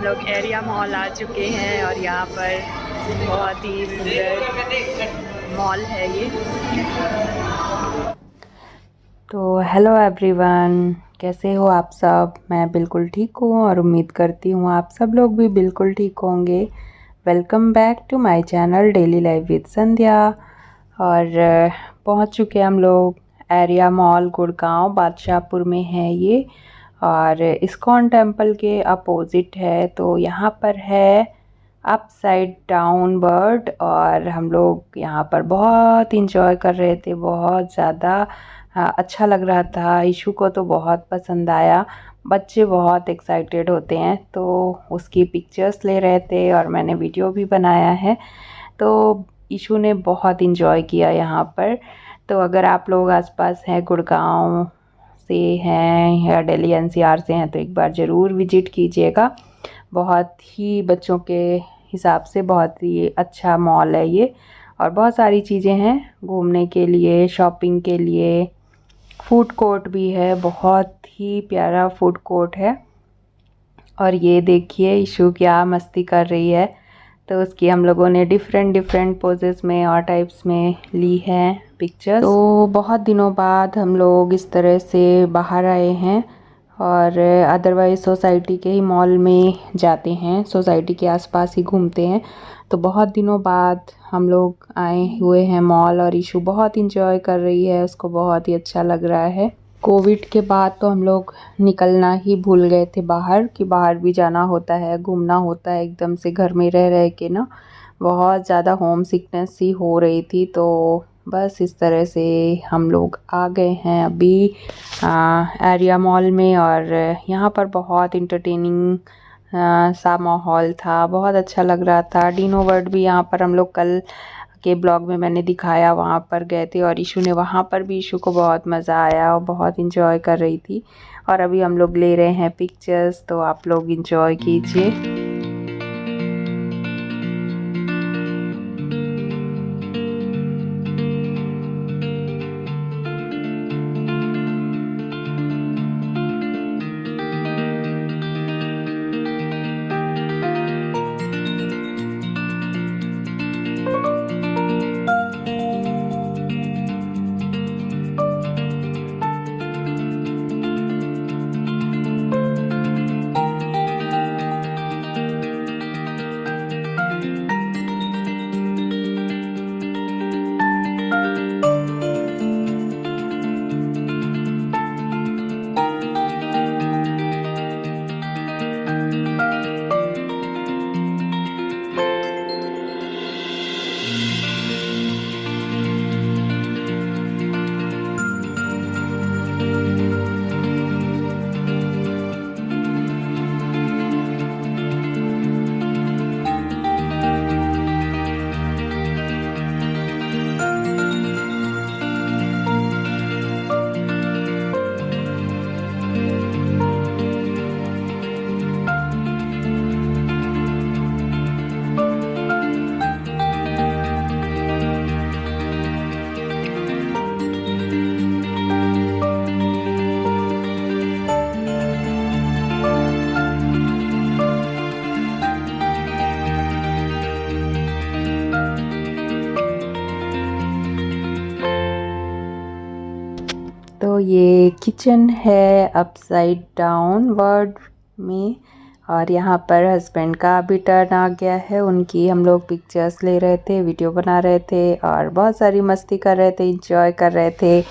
लोग area mall आ चुके हैं और यहाँ पर बहुत ही सुंदर मॉल है ये। तो हेलो एवरीवन, कैसे हो आप सब। मैं बिल्कुल ठीक हूँ और उम्मीद करती हूँ आप सब लोग भी बिल्कुल ठीक होंगे। Welcome back to my channel daily life with Sandhya. और पहुँच चुके हम लोग एरिया मॉल गुड़गांव बादशाहपुर में है ये, और इस्कॉन टेम्पल के अपोजिट है। तो यहाँ पर है अपसाइड डाउन बर्ड, और हम लोग यहाँ पर बहुत इंजॉय कर रहे थे, बहुत ज़्यादा अच्छा लग रहा था। इशू को तो बहुत पसंद आया, बच्चे बहुत एक्साइटेड होते हैं, तो उसकी पिक्चर्स ले रहे थे और मैंने वीडियो भी बनाया है। तो इशू ने बहुत इंजॉय किया यहाँ पर। तो अगर आप लोग आसपास हैं, गुड़गांव से हैं या दिल्ली एनसीआर से हैं, तो एक बार ज़रूर विजिट कीजिएगा। बहुत ही बच्चों के हिसाब से बहुत ही अच्छा मॉल है ये, और बहुत सारी चीज़ें हैं घूमने के लिए, शॉपिंग के लिए। फूड कोर्ट भी है, बहुत ही प्यारा फूड कोर्ट है। और ये देखिए इशू क्या मस्ती कर रही है, तो उसकी हम लोगों ने डिफरेंट पोजेस में और टाइप्स में ली है पिक्चर्स। तो बहुत दिनों बाद हम लोग इस तरह से बाहर आए हैं, और अदरवाइज़ सोसाइटी के ही मॉल में जाते हैं, सोसाइटी के आसपास ही घूमते हैं। तो बहुत दिनों बाद हम लोग आए हुए हैं मॉल, और इशू बहुत इंजॉय कर रही है, उसको बहुत ही अच्छा लग रहा है। कोविड के बाद तो हम लोग निकलना ही भूल गए थे बाहर, कि बाहर भी जाना होता है, घूमना होता है। एकदम से घर में रह के ना बहुत ज़्यादा होम सिकनेस सी हो रही थी। तो बस इस तरह से हम लोग आ गए हैं अभी एरिया मॉल में, और यहाँ पर बहुत इंटरटेनिंग सा माहौल था, बहुत अच्छा लग रहा था। डिनो वर्ल्ड भी यहाँ पर हम लोग कल के ब्लॉग में मैंने दिखाया, वहाँ पर गए थे, और इशू ने वहाँ पर भी, इशू को बहुत मज़ा आया और बहुत इंजॉय कर रही थी। और अभी हम लोग ले रहे हैं पिक्चर्स, तो आप लोग इंजॉय कीजिए। तो ये किचन है अपसाइड डाउन वर्ड में, और यहाँ पर हस्बैंड का भी टर्न आ गया है। उनकी हम लोग पिक्चर्स ले रहे थे, वीडियो बना रहे थे, और बहुत सारी मस्ती कर रहे थे, इंजॉय कर रहे थे।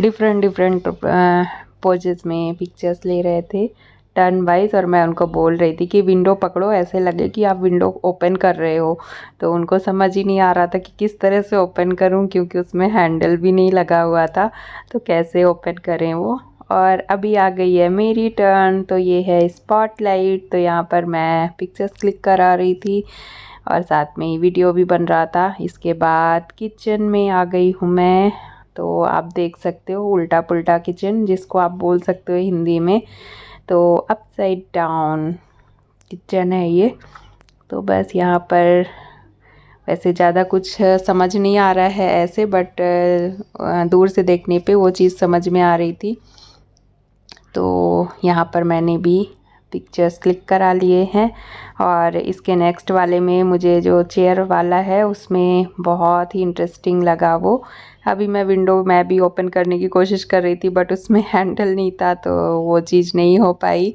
डिफरेंट पोजेस में पिक्चर्स ले रहे थे टर्न वाइज, और मैं उनको बोल रही थी कि विंडो पकड़ो, ऐसे लगे कि आप विंडो ओपन कर रहे हो। तो उनको समझ ही नहीं आ रहा था कि किस तरह से ओपन करूं, क्योंकि उसमें हैंडल भी नहीं लगा हुआ था, तो कैसे ओपन करें वो। और अभी आ गई है मेरी टर्न, तो ये है स्पॉटलाइट। तो यहाँ पर मैं पिक्चर्स क्लिक करा रही थी और साथ में ही वीडियो भी बन रहा था। इसके बाद किचन में आ गई हूँ मैं, तो आप देख सकते हो उल्टा पुल्टा किचन, जिसको आप बोल सकते हो हिंदी में। तो अपसाइड डाउन किचन है ये। तो बस यहाँ पर वैसे ज़्यादा कुछ समझ नहीं आ रहा है ऐसे, बट दूर से देखने पे वो चीज़ समझ में आ रही थी। तो यहाँ पर मैंने भी पिक्चर्स क्लिक करा लिए हैं। और इसके नेक्स्ट वाले में मुझे जो चेयर वाला है उसमें बहुत ही इंटरेस्टिंग लगा वो। अभी मैं भी ओपन करने की कोशिश कर रही थी बट उसमें हैंडल नहीं था तो वो चीज़ नहीं हो पाई।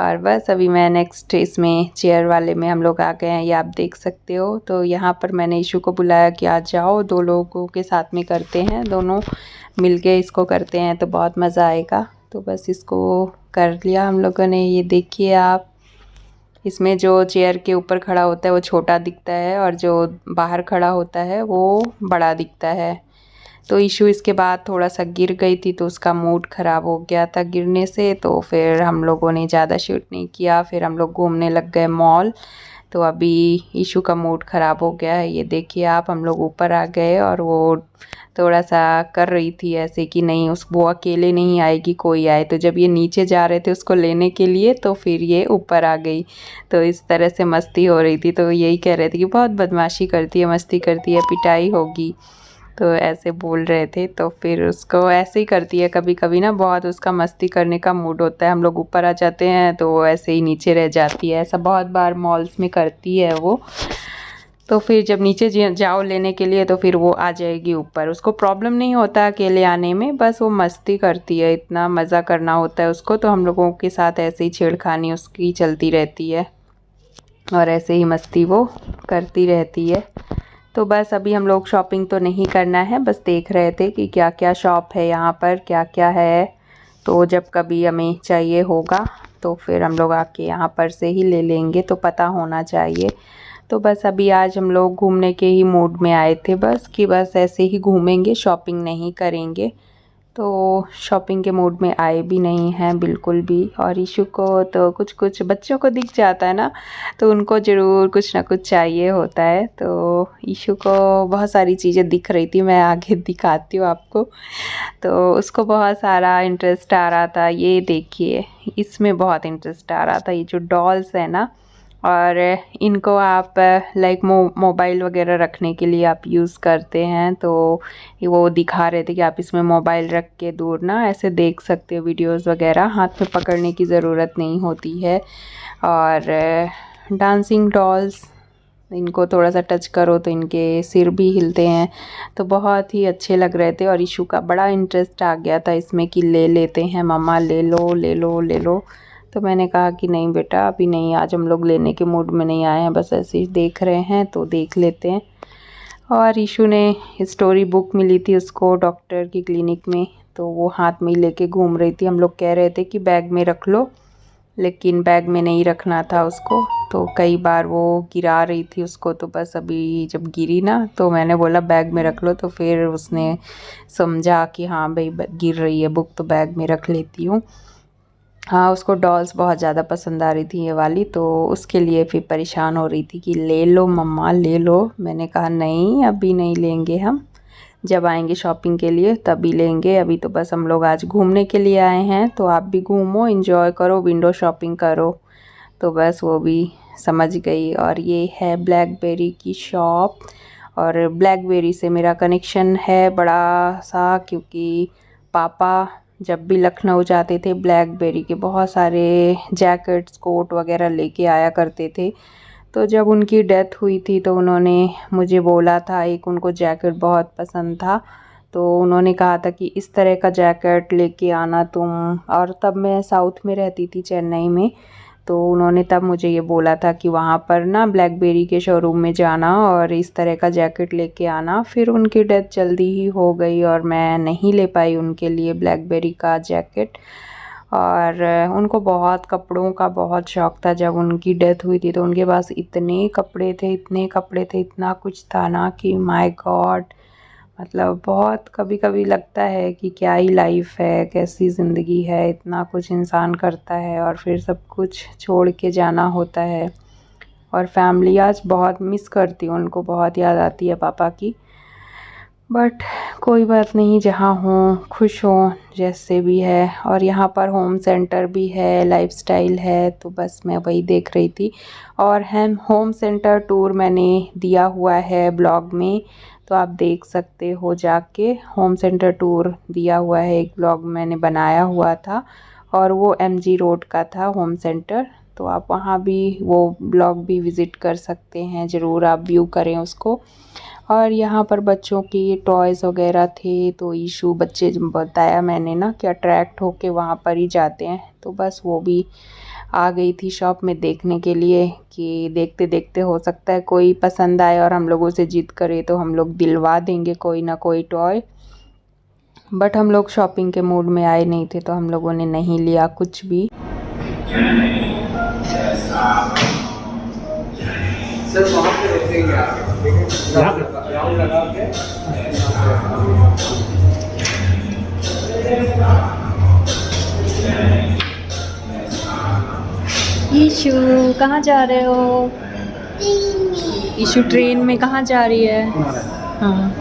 और बस अभी मैं नेक्स्ट इसमें चेयर वाले में हम लोग आ गए हैं, ये आप देख सकते हो। तो यहाँ पर मैंने ईशू को बुलाया कि आ जाओ, 2 लोगों के साथ में करते हैं, दोनों मिलके इसको करते हैं तो बहुत मज़ा आएगा। तो बस इसको कर लिया हम लोगों ने। ये देखिए आप, इसमें जो चेयर के ऊपर खड़ा होता है वो छोटा दिखता है और जो बाहर खड़ा होता है वो बड़ा दिखता है। तो ईशू इसके बाद थोड़ा सा गिर गई थी तो उसका मूड ख़राब हो गया था गिरने से, तो फिर हम लोगों ने ज़्यादा शूट नहीं किया। फिर हम लोग घूमने लग गए मॉल। तो अभी ईशू का मूड ख़राब हो गया है। ये देखिए आप, हम लोग ऊपर आ गए और वो थोड़ा सा कर रही थी ऐसे कि नहीं, वो अकेले नहीं आएगी, कोई आए। तो जब ये नीचे जा रहे थे उसको लेने के लिए तो फिर ये ऊपर आ गई। तो इस तरह से मस्ती हो रही थी। तो यही कह रहे थे कि बहुत बदमाशी करती है, मस्ती करती है, पिटाई होगी, तो ऐसे बोल रहे थे। तो फिर उसको ऐसे ही करती है कभी कभी ना, बहुत उसका मस्ती करने का मूड होता है, हम लोग ऊपर आ जाते हैं तो वो ऐसे ही नीचे रह जाती है। ऐसा बहुत बार मॉल्स में करती है वो। तो फिर जब नीचे जाओ लेने के लिए तो फिर वो आ जाएगी ऊपर। उसको प्रॉब्लम नहीं होता अकेले आने में, बस वो मस्ती करती है, इतना मज़ा करना होता है उसको। तो हम लोगों के साथ ऐसे ही छेड़खानी उसकी चलती रहती है और ऐसे ही मस्ती वो करती रहती है। तो बस अभी हम लोग शॉपिंग तो नहीं करना है, बस देख रहे थे कि क्या क्या शॉप है यहाँ पर, क्या क्या है। तो जब कभी हमें चाहिए होगा तो फिर हम लोग आके यहाँ पर से ही ले लेंगे, तो पता होना चाहिए। तो बस अभी आज हम लोग घूमने के ही मूड में आए थे, बस कि बस ऐसे ही घूमेंगे, शॉपिंग नहीं करेंगे। तो शॉपिंग के मूड में आए भी नहीं हैं बिल्कुल भी। और इशू को तो कुछ कुछ बच्चों को दिख जाता है ना, तो उनको ज़रूर कुछ ना कुछ चाहिए होता है। तो इशू को बहुत सारी चीज़ें दिख रही थी, मैं आगे दिखाती हूँ आपको। तो उसको बहुत सारा इंटरेस्ट आ रहा था। ये देखिए, इसमें बहुत इंटरेस्ट आ रहा था, ये जो डॉल्स है ना। और इनको आप लाइक मोबाइल वगैरह रखने के लिए आप यूज़ करते हैं। तो वो दिखा रहे थे कि आप इसमें मोबाइल रख के दूर ना ऐसे देख सकते हो वीडियोस वगैरह, हाथ में पकड़ने की ज़रूरत नहीं होती है। और डांसिंग डॉल्स, इनको थोड़ा सा टच करो तो इनके सिर भी हिलते हैं, तो बहुत ही अच्छे लग रहे थे। और इशू का बड़ा इंटरेस्ट आ गया था इसमें कि ले लेते हैं मम्मा, ले लो ले लो ले लो। तो मैंने कहा कि नहीं बेटा, अभी नहीं, आज हम लोग लेने के मूड में नहीं आए हैं, बस ऐसे ही देख रहे हैं तो देख लेते हैं। और इशू ने स्टोरी बुक मिली थी उसको डॉक्टर की क्लिनिक में, तो वो हाथ में ही लेके घूम रही थी। हम लोग कह रहे थे कि बैग में रख लो, लेकिन बैग में नहीं रखना था उसको। तो कई बार वो गिरा रही थी उसको, तो बस अभी जब गिरी ना तो मैंने बोला बैग में रख लो, तो फिर उसने समझा कि हाँ भाई गिर रही है बुक तो बैग में रख लेती हूँ। हाँ, उसको डॉल्स बहुत ज़्यादा पसंद आ रही थी ये वाली, तो उसके लिए फिर परेशान हो रही थी कि ले लो मम्मा ले लो। मैंने कहा नहीं, अभी नहीं लेंगे, हम जब आएंगे शॉपिंग के लिए तभी लेंगे, अभी तो बस हम लोग आज घूमने के लिए आए हैं। तो आप भी घूमो, एंजॉय करो, विंडो शॉपिंग करो। तो बस वो भी समझ गई। और ये है ब्लैकबेरी की शॉप। और ब्लैकबेरी से मेरा कनेक्शन है बड़ा सा, क्योंकि पापा जब भी लखनऊ जाते थे ब्लैकबेरी के बहुत सारे जैकेट्स कोट वगैरह लेके आया करते थे। तो जब उनकी डेथ हुई थी तो उन्होंने मुझे बोला था, एक उनको जैकेट बहुत पसंद था, तो उन्होंने कहा था कि इस तरह का जैकेट लेके आना तुम। और तब मैं साउथ में रहती थी, चेन्नई में। तो उन्होंने तब मुझे ये बोला था कि वहाँ पर ना ब्लैकबेरी के शोरूम में जाना और इस तरह का जैकेट लेके आना। फिर उनकी डेथ जल्दी ही हो गई और मैं नहीं ले पाई उनके लिए ब्लैकबेरी का जैकेट। और उनको बहुत कपड़ों का बहुत शौक़ था। जब उनकी डेथ हुई थी तो उनके पास इतने कपड़े थे, इतने कपड़े थे, इतना कुछ था ना कि माय गॉड, मतलब बहुत कभी कभी लगता है कि क्या ही लाइफ है, कैसी ज़िंदगी है, इतना कुछ इंसान करता है और फिर सब कुछ छोड़ के जाना होता है। और फैमिली आज बहुत मिस करती हूँ, उनको बहुत याद आती है पापा की। बट कोई बात नहीं, जहाँ हों खुश हों जैसे भी है। और यहाँ पर होम सेंटर भी है, लाइफस्टाइल है, तो बस मैं वही देख रही थी। और हम होम सेंटर टूर मैंने दिया हुआ है ब्लॉग में, तो आप देख सकते हो जाके। होम सेंटर टूर दिया हुआ है, एक ब्लॉग मैंने बनाया हुआ था। और वो MG रोड का था होम सेंटर। तो आप वहाँ भी वो ब्लॉग भी विज़िट कर सकते हैं, ज़रूर आप व्यू करें उसको। और यहाँ पर बच्चों की टॉयज़ वगैरह थे, तो ईशू बच्चे बताया मैंने ना कि अट्रैक्ट होके वहाँ पर ही जाते हैं, तो बस वो भी आ गई थी शॉप में देखने के लिए कि देखते देखते हो सकता है कोई पसंद आए और हम लोगों से जिद करे तो हम लोग दिलवा देंगे कोई ना कोई टॉय। बट हम लोग शॉपिंग के मूड में आए नहीं थे, तो हम लोगों ने नहीं लिया कुछ भी। ईशु कहाँ जा रहे हो? ईशु ट्रेन में कहाँ जा रही है? हाँ,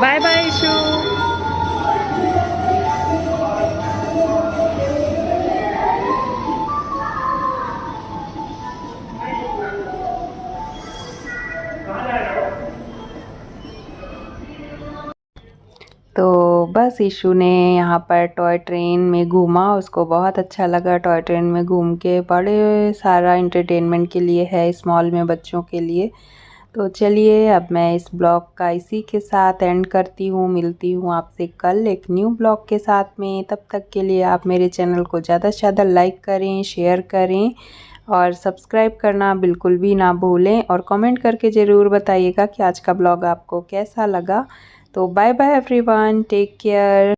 बाय बाय ईशु। तो बस ईशु ने यहाँ पर टॉय ट्रेन में घूमा, उसको बहुत अच्छा लगा टॉय ट्रेन में घूम के। बड़े सारा एंटरटेनमेंट के लिए है इस मॉल में बच्चों के लिए। तो चलिए अब मैं इस ब्लॉग का इसी के साथ एंड करती हूँ। मिलती हूँ आपसे कल एक न्यू ब्लॉग के साथ में। तब तक के लिए आप मेरे चैनल को ज़्यादा से ज़्यादा लाइक करें, शेयर करें और सब्सक्राइब करना बिल्कुल भी ना भूलें। और कमेंट करके ज़रूर बताइएगा कि आज का ब्लॉग आपको कैसा लगा। तो bye bye everyone, take care.